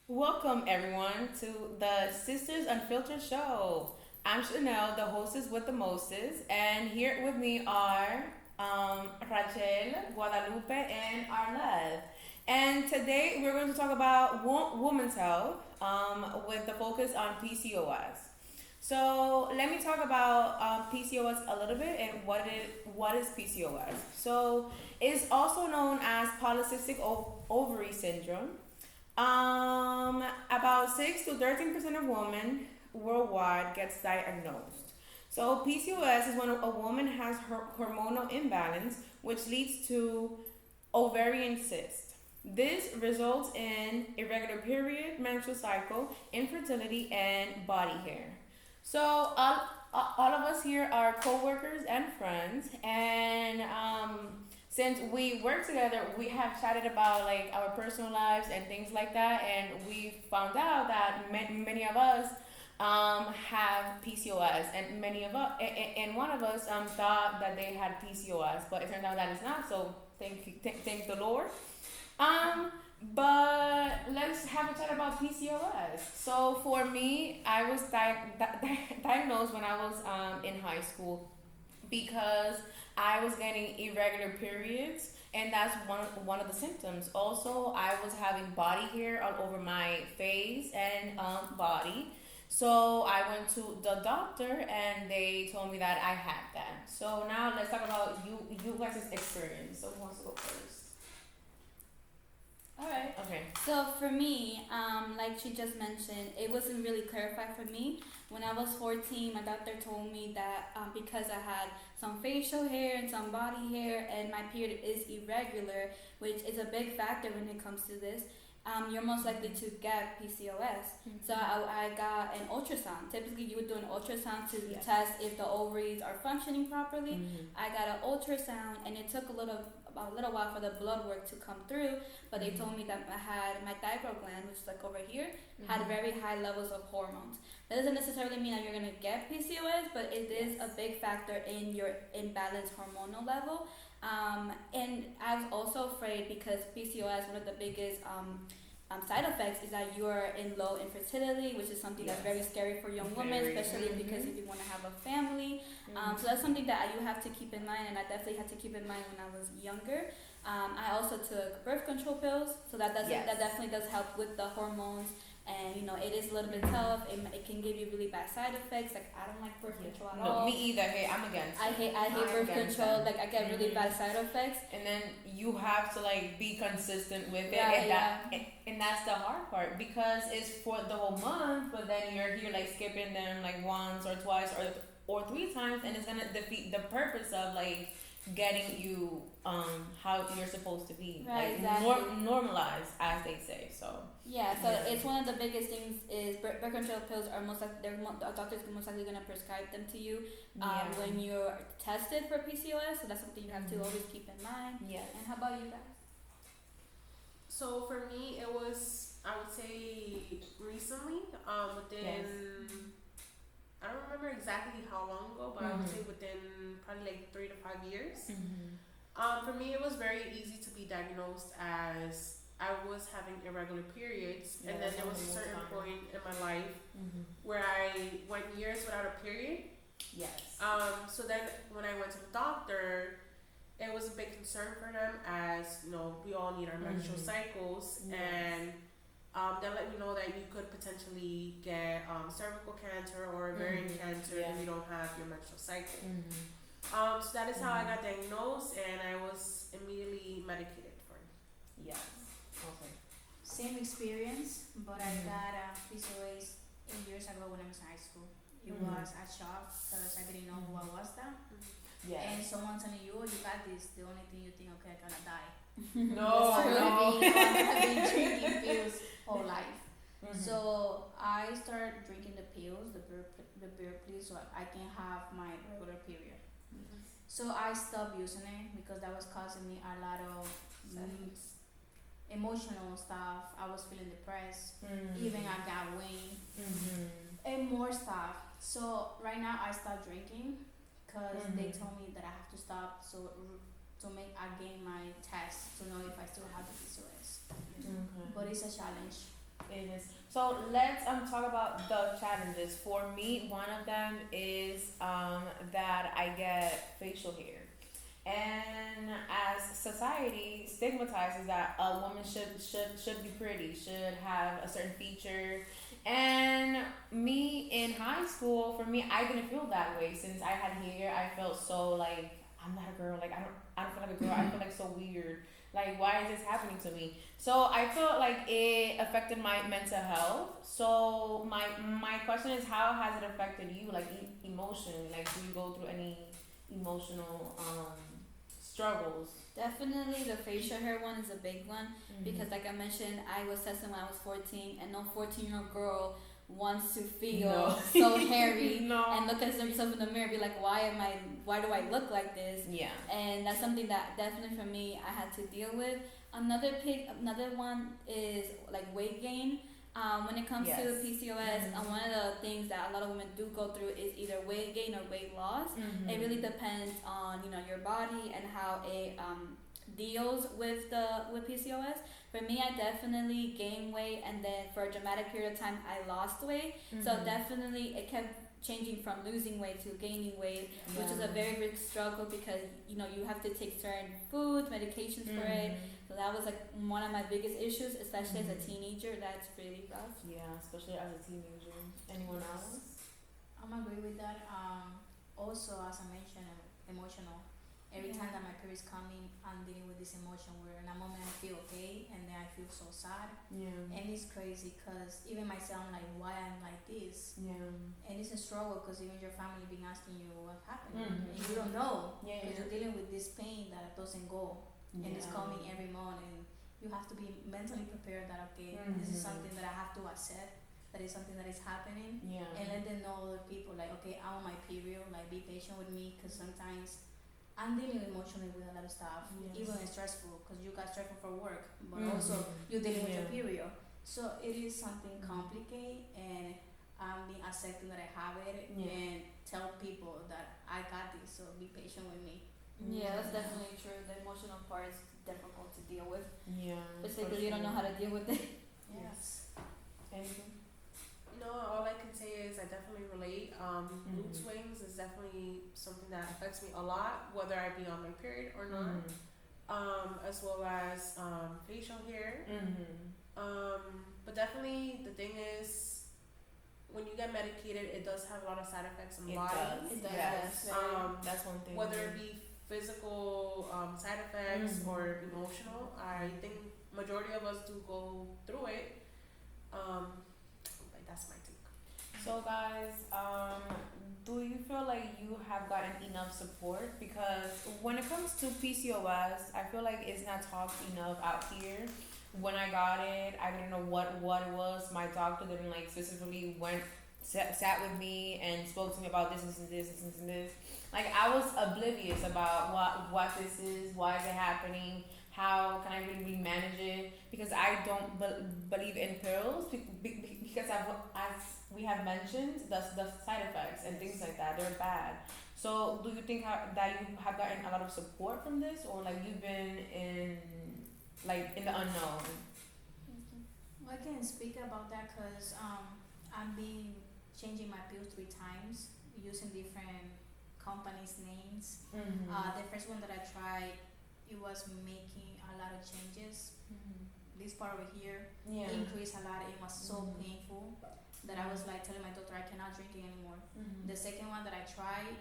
Welcome everyone to the Sisters Unfiltered show. I'm Chanel, the hostess with the mostest, and here with me are Rachel, Guadalupe, and Arlette. And today we're going to talk about women's health with the focus on PCOS. So let me talk about PCOS a little bit and what is PCOS. So it's also known as polycystic ovary syndrome. About 6 to 13% of women worldwide gets diagnosed. So PCOS is when a woman has her hormonal imbalance, which leads to ovarian cyst. This results in irregular period, menstrual cycle, infertility, and body hair. So all of us here are co-workers and friends, and since we work together, we have chatted about like our personal lives and things like that, and we found out that many of us have PCOS, and many of us, and one of us thought that they had PCOS, but it turned out that it's not. So thank the Lord. Um, but let's have a chat about PCOS. So for me, I was diagnosed when I was in high school because I was getting irregular periods, and that's one of the symptoms. Also, I was having body hair all over my face and body. So I went to the doctor, and they told me that I had that. So now let's talk about you guys' experience. So who wants to go first? All right. Okay. So for me, like she just mentioned, it wasn't really clarified for me. When I was 14, my doctor told me that because I had some facial hair and some body hair, and my period is irregular, which is a big factor when it comes to this, you're most likely to get PCOS. Mm-hmm. So I got an ultrasound. Typically, you would do an ultrasound to Yes. test if the ovaries are functioning properly. Mm-hmm. I got an ultrasound, and it took a little while for the blood work to come through, but they told me that I had my thyroid gland, which is like over here, had very high levels of hormones. That doesn't necessarily mean that you're gonna get PCOS, but it is a big factor in your imbalanced hormonal level. And I was also afraid because PCOS, one of the biggest side effects is that you are in low infertility, which is something that's very scary for young women, especially because if you want to have a family. So that's something that you have to keep in mind, and I definitely had to keep in mind when I was younger. I also took birth control pills, so that definitely does help with the hormones. And it is a little bit tough. It can give you really bad side effects. Like I don't like birth control at all. No, me either. Hey, I'm against. I hate birth control. Like I get really bad side effects. And then you have to like be consistent with it, and that's the hard part because it's for the whole month, but then you're here like skipping them like once or twice or three times, and it's gonna defeat the purpose of like getting you how you're supposed to be, Right, like exactly. normalized, as they say. So it's one of the biggest things is birth control pills are most like the doctors are most likely gonna prescribe them to you when you're tested for PCOS. So that's something you have to always keep in mind. Yes. And how about you guys? So for me, it was, I would say, recently, within, I don't remember exactly how long ago, but I would say within probably like 3 to 5 years. For me, it was very easy to be diagnosed as I was having irregular periods, and then there was a certain point in my life where I went years without a period. Yes. So then when I went to the doctor, it was a big concern for them, as we all need our menstrual cycles, and they let me know that you could potentially get cervical cancer or ovarian cancer if you don't have your menstrual cycle. So that is how I got diagnosed, and I was immediately medicated for it. Yes. Okay. Same experience, but I got PCOS 8 years ago when I was in high school. It was a shock because I didn't know what was that. Yes. And someone telling you, oh, you got this, the only thing you think, okay, I'm gonna die. No. I've been drinking pills whole life. So I started drinking the pills, the beer pills, so I can have my regular period. So I stopped using it because that was causing me a lot of emotional stuff. I was feeling depressed. Even I got weight and more stuff. So right now I stopped drinking because they told me that I have to stop to make again my test to know if I still have the PCOS. But it's a challenge. It is. So let's talk about the challenges. For me, one of them is that I get facial hair. And as society stigmatizes that a woman should be pretty, should have a certain feature. And me in high school, for me, I didn't feel that way since I had hair. I felt so like I'm not a girl. Like I don't feel like a girl. I feel like so weird. Like why is this happening to me? So I felt like it affected my mental health. So my question is, how has it affected you, like emotionally? Like do you go through any emotional struggles? Definitely the facial hair one is a big one because like I mentioned, I was testing when I was 14 and no 14-year-old girl wants to feel so hairy and look at themselves in the mirror and be like, why do I look like this? Yeah. And that's something that definitely for me I had to deal with. Another one is like weight gain. When it comes to PCOS, one of the things that a lot of women do go through is either weight gain or weight loss. It really depends on your body and how it deals with PCOS. For me, I definitely gained weight, and then for a dramatic period of time, I lost weight. So definitely, it kept changing from losing weight to gaining weight, which is a very big struggle because you have to take certain foods, medications for it. So that was like one of my biggest issues, especially as a teenager. That's really rough. Yeah, especially as a teenager. Anyone else? I'm agree with that. Also, as I mentioned, emotional. Every time that my period's coming, I'm dealing with this emotion where in a moment I feel okay and then I feel so sad. Yeah. And it's crazy because even myself, I'm like, why I'm like this? Yeah. And it's a struggle because even your family been asking you what happened. And you don't know. Because you're dealing with this pain that doesn't go. And it's coming every month. And you have to be mentally prepared that, okay, this is something that I have to accept. That is something that is happening. Yeah. And let them know other people, like, okay, I'm on my period. Like, be patient with me because sometimes I'm dealing emotionally with a lot of stuff, even stressful, because you got stressful for work, but also you're dealing with your period. So it is something complicated, and I'm being accepting that I have it, and tell people that I got this, so be patient with me. Yeah, that's definitely true. The emotional part is difficult to deal with. Yeah. Especially because you don't know how to deal with it. Yes. Anything? No, all I can say is I definitely relate. Mood swings is definitely something that affects me a lot, whether I be on my period or not. As well as facial hair. But definitely the thing is, when you get medicated, it does have a lot of side effects in the body. It does. Yes. That's one thing. Whether it be physical side effects or emotional, I think majority of us do go through it. That's my take. So guys, do you feel like you have gotten enough support? Because when it comes to PCOS, I feel like it's not talked enough out here. When I got it, I didn't know what it was. My doctor didn't specifically sat with me and spoke to me about this and this and this. Like I was oblivious about what this is, why is it happening, how can I really manage it? Because I don't believe in pills because as we have mentioned, the side effects and things like that, they're bad. So do you think that you have gotten a lot of support from this, or like you've been in the unknown? Well, I can speak about that because I've been changing my pills 3 times using different companies' names. The first one that I tried, it was making a lot of changes. This part over here increased a lot. It was so painful that I was like telling my doctor I cannot drink it anymore. The second one that I tried,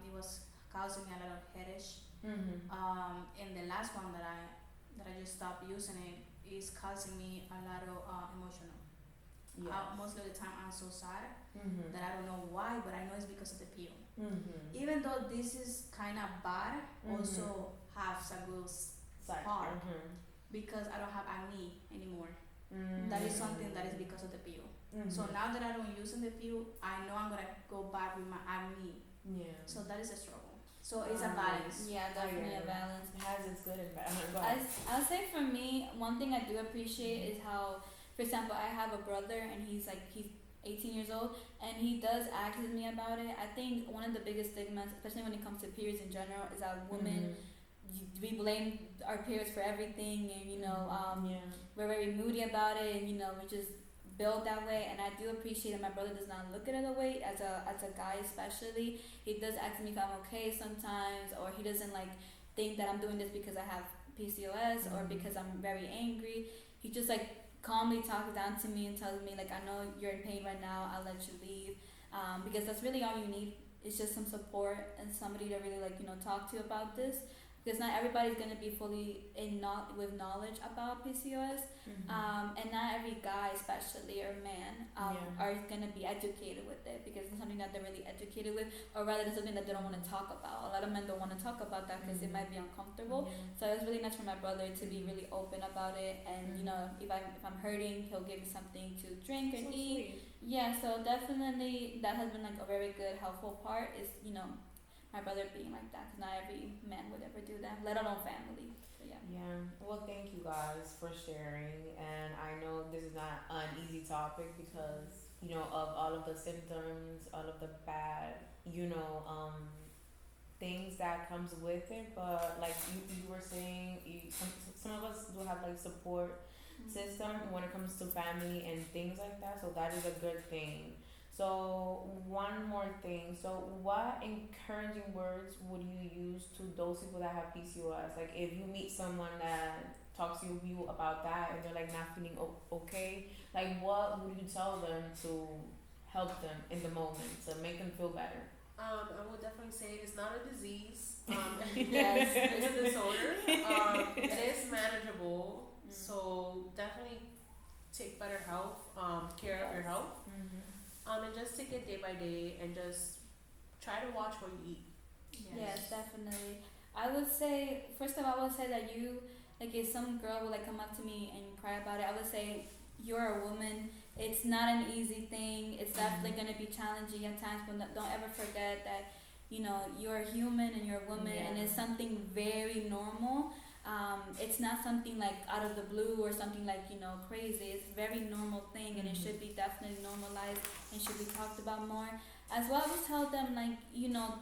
it was causing me a lot of headache. And the last one that I just stopped using it is causing me a lot of emotional. Most of the time I'm so sad that I don't know why, but I know it's because of the pill. Even though this is kind of bad, also has a good part because I don't have acne anymore. That is something that is because of the pill. So now that I don't use the pill, I know I'm gonna go back with my acne. So that is a struggle. So it's a balance. Yeah, definitely a balance. It has its good and bad. I'll say for me, one thing I do appreciate is how, for example, I have a brother and he's 18 years old and he does ask with me about it. I think one of the biggest stigmas, especially when it comes to periods in general, is that women we blame our periods for everything, and we're very moody about it, and we just built that way, and I do appreciate it. My brother does not look at it that way. As a guy, especially, he does ask me if I'm okay sometimes, or he doesn't like think that I'm doing this because I have PCOS or because I'm very angry. He just like calmly talks down to me and tells me like, I know you're in pain right now. I'll let you leave, because that's really all you need. It's just some support and somebody to really like talk to you about this. Because not everybody's gonna be fully with knowledge about PCOS, and not every guy, especially or man, are gonna be educated with it, because it's something that they're really educated with, or rather, it's something that they don't want to talk about. A lot of men don't want to talk about that because it might be uncomfortable. So it was really nice for my brother to be really open about it, and if I'm hurting, he'll give me something to drink and eat. Sweet. Yeah, so definitely that has been like a very good, helpful part. Is my brother being like that, because not every man would ever do that, let alone family. So, yeah. Yeah. Well, thank you guys for sharing, and I know this is not an easy topic because of all of the symptoms, all of the bad things that comes with it. But like you were saying, some of us do have like support system when it comes to family and things like that. So that is a good thing. So one more thing. So what encouraging words would you use to those people that have PCOS? Like if you meet someone that talks to you about that and they're like not feeling okay, like what would you tell them to help them in the moment to make them feel better? I would definitely say it's not a disease. Yes. It's a disorder. It is manageable. So definitely take better health, care of your health. And just take it day by day and just try to watch what you eat. Yes, definitely. I would say, first of all, I would say that if some girl would like come up to me and cry about it, I would say you're a woman. It's not an easy thing. It's definitely going to be challenging at times, but don't ever forget that you're a human and you're a woman, and it's something very normal. It's not something like out of the blue or something like crazy. It's a very normal thing, and it should be definitely normalized and should be talked about more. As well, I would tell them like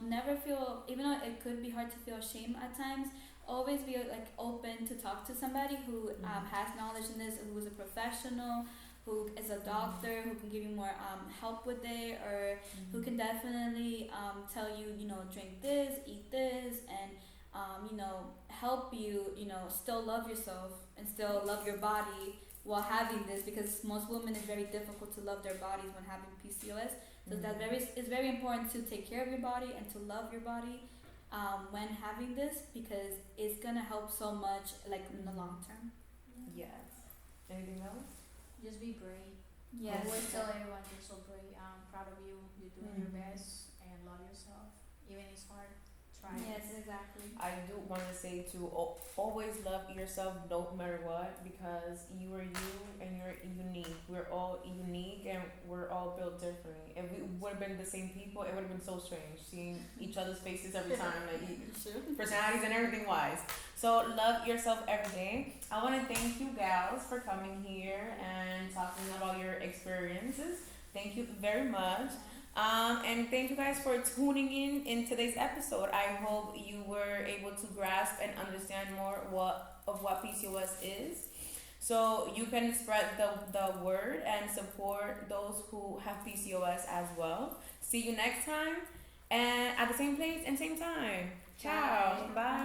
never feel, even though it could be hard to feel shame at times, always be like open to talk to somebody who has knowledge in this, who is a professional, who is a doctor, who can give you more help with it, or who can definitely tell you drink this, eat this, and help you, still love yourself and still love your body while having this, because most women, it's very difficult to love their bodies when having PCOS. So it's very important to take care of your body and to love your body when having this, because it's gonna help so much like in the long term. Yes. Anything else? Just be brave. Yes. I always tell everyone you're so brave. I'm proud of you. You're doing your best, and love yourself. Even if it's hard, try. Yes, exactly. I do want to say to always love yourself no matter what, because you are you and you're unique. We're all unique and we're all built differently. If we would have been the same people, it would have been so strange seeing each other's faces every time, like personalities and everything wise. So love yourself every day. I want to thank you gals for coming here and talking about your experiences. Thank you very much. And thank you guys for tuning in today's episode. I hope you were able to grasp and understand more of what PCOS is, so you can spread the word and support those who have PCOS as well. See you next time, and at the same place and same time. Ciao. Bye.